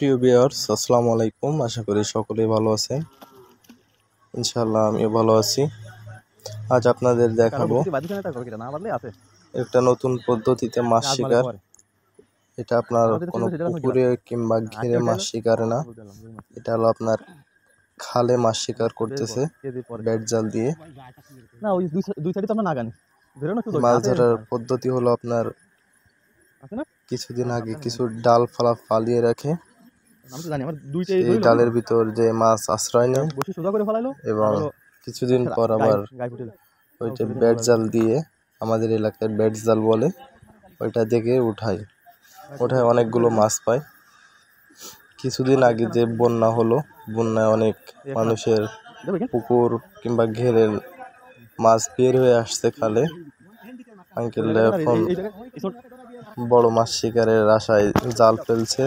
প্রিয় ভিউয়ার্স, আসসালামু আলাইকুম। আশা করি সকলেই ভালো আছেন। ইনশাআল্লাহ আমিও ভালো আছি। আজ আপনাদের দেখাবো একটা নতুন পদ্ধতিতে মাছ শিকার। এটা আপনার কোনো পুকুরে কিংবা ঘেরে মাছ শিকার না, এটা হলো আপনার খালে মাছ শিকার করতেছে ব্যাট জাল দিয়ে। মাছ ধরার পদ্ধতি হলো আপনার কিছুদিন আগে কিছু ডাল ফালিয়ে রাখে, সেই ডালের ভিতর যে মাছ আশ্রয় নেয় এবং কিছুদিন পর আবার ওইটা ব্যাট জাল দিয়ে, আমাদের এলাকায় ব্যাট জাল বলে, ওইটা দেখে উঠায় অনেকগুলো মাছ পায়। কিছুদিন আগে যে বন্যা হলো, বন্যায় অনেক মানুষের পুকুর কিংবা ঘেরের মাছ বের হয়ে আসছে খালে। আঙ্কেলরা এখন বড় মাছ শিকারের আশায় জাল ফেলছে।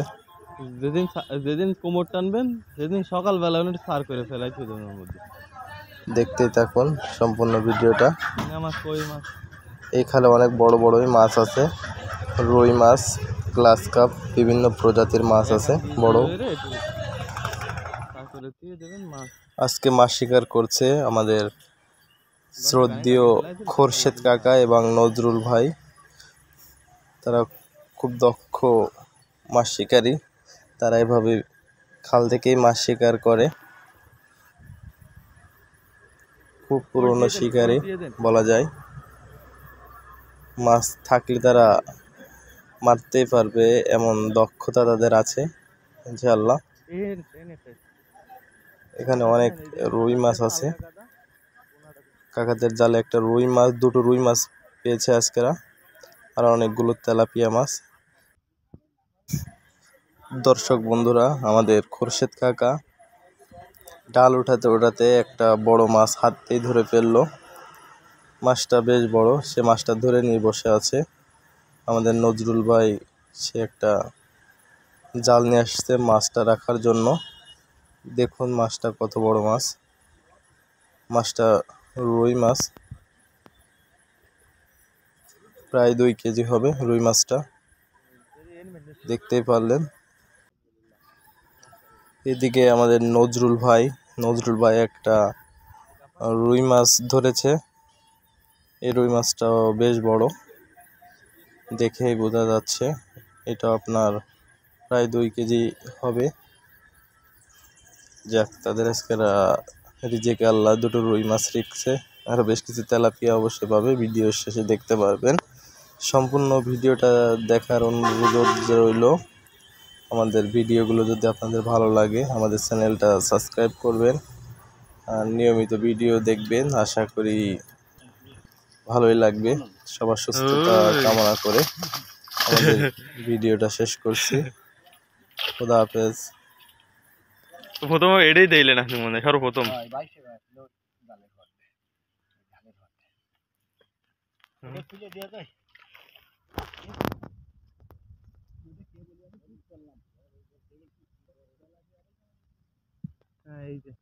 যেদিন কোমর টানবেন সেদিন সকালবেলা সার করে ফেলাই মধ্যে। দেখতেই থাকুন সম্পূর্ণ ভিডিওটা। এই খালে অনেক বড় বড়ই মাছ আছে, রুই মাছ, গ্লাস কাপ, বিভিন্ন প্রজাতির মাছ আছে বড়। আজকে মাছ শিকার করছে আমাদের শ্রদ্ধেয় খোরশেদ কাকা এবং নজরুল ভাই। তারা খুব দক্ষ মাছ শিকারী। তারা এভাবে খাল থেকেই মাছ শিকার করে। খুব পুরনো শিকারী বলা যায়। মাছ থাকলে তারা মারতেই পারবে এমন দক্ষতা তাদের আছে ইনশাআল্লাহ। এখানে অনেক রুই মাছ আছে। কাকাদের জালে একটা দুটো রুই মাছ পেয়েছে আজকেরা, আর অনেকগুলো তেলাপিয়া মাছ। দর্শক বন্ধুরা, আমাদের খোরশেদ কাকা ডাল উঠাতে একটা বড় মাছ হাতেই ধরে ফেললো। মাছটা বেশ বড়, সে মাছটা ধরে নিয়ে বসে আছে। আমাদের নজরুল ভাই সে একটা জাল নিয়ে আসছে মাছটা রাখার জন্য। দেখুন মাছটা কত বড় মাছ। মাছটা রুই মাছ, প্রায় 2 কেজি হবে রুই মাছটা, দেখতেই পারলেন। এদিকে আমাদের নজরুল ভাই একটা রুই মাছ ধরেছে। এই রুই মাছটাও বেশ বড়, দেখেই বোঝা যাচ্ছে এটা আপনার প্রায় 2 কেজি হবে। যাক, তাদের আজকে রিজেকে আল্লাহ দুটো রুই মাছ রেখেছে। আরও বেশ কিছু তেলাপিয়া অবশ্যই পাবে, ভিডিও শেষে দেখতে পারবেন। সম্পূর্ণ ভিডিওটা দেখার অনুরোধ রইল। আমাদের ভিডিওগুলো যদি আপনাদের ভালো লাগে আমাদের চ্যানেলটা সাবস্ক্রাইব করবেন আর নিয়মিত ভিডিও দেখবেন। আশা করি ভালোই লাগবে। সবার সুস্থতা কামনা করে আমাদের ভিডিওটা শেষ করছি। খোদা হাফেজ। প্রথম এটাই দিলেন আপনি মনে হয় সর্বপ্রথম। এই যে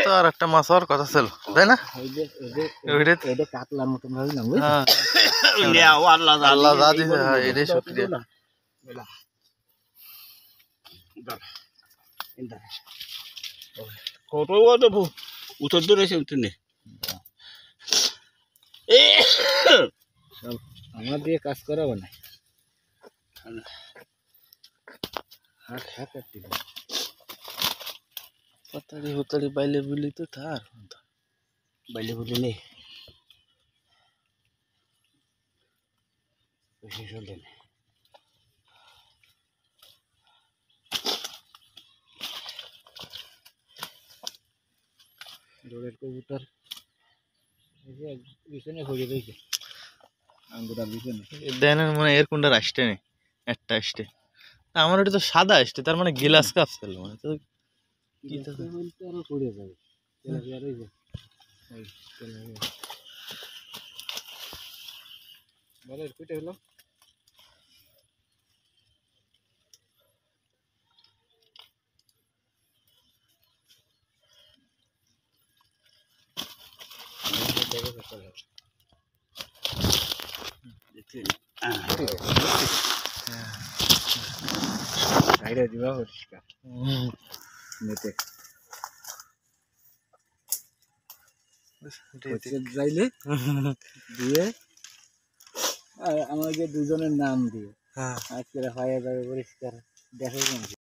তো আর একটা মাছ হওয়ার কথা ছিল, তাই না? কাতলার মতন ভাবলাম, আল্লাহ যা দিছে এটাই শুকরিয়া। কত উত্তর দিয়ে রয়েছে উঠে আমার দিয়ে কাজ করাবো না। পাতাড়ি হুতাড়ি বাইলে বুলি তো তার বাইলে বলি নেই বেশি চলে নেই দৌড়ের কবুতর পিছনে ঘুরে রয়েছে আঙ্গুরার পিছনে দেন মানে এর কোনটা আসতে নেই একটা আসতে আমার ওটা তো সাদা আসতে তার মানে গ্লাস কাপ ছিল মানে তো কি তো বলতে আরো ঘুরে যাবে তেলাপিয়া রয়েছে ওই তেলাপিয়া বলের কুইটা হলো বাইরে দিবা পরিষ্কার নেটে যাইলে দিয়ে আর আমাকে দুজনের নাম দিয়ে আজকে হয়ে যাবে পরিষ্কার দেখো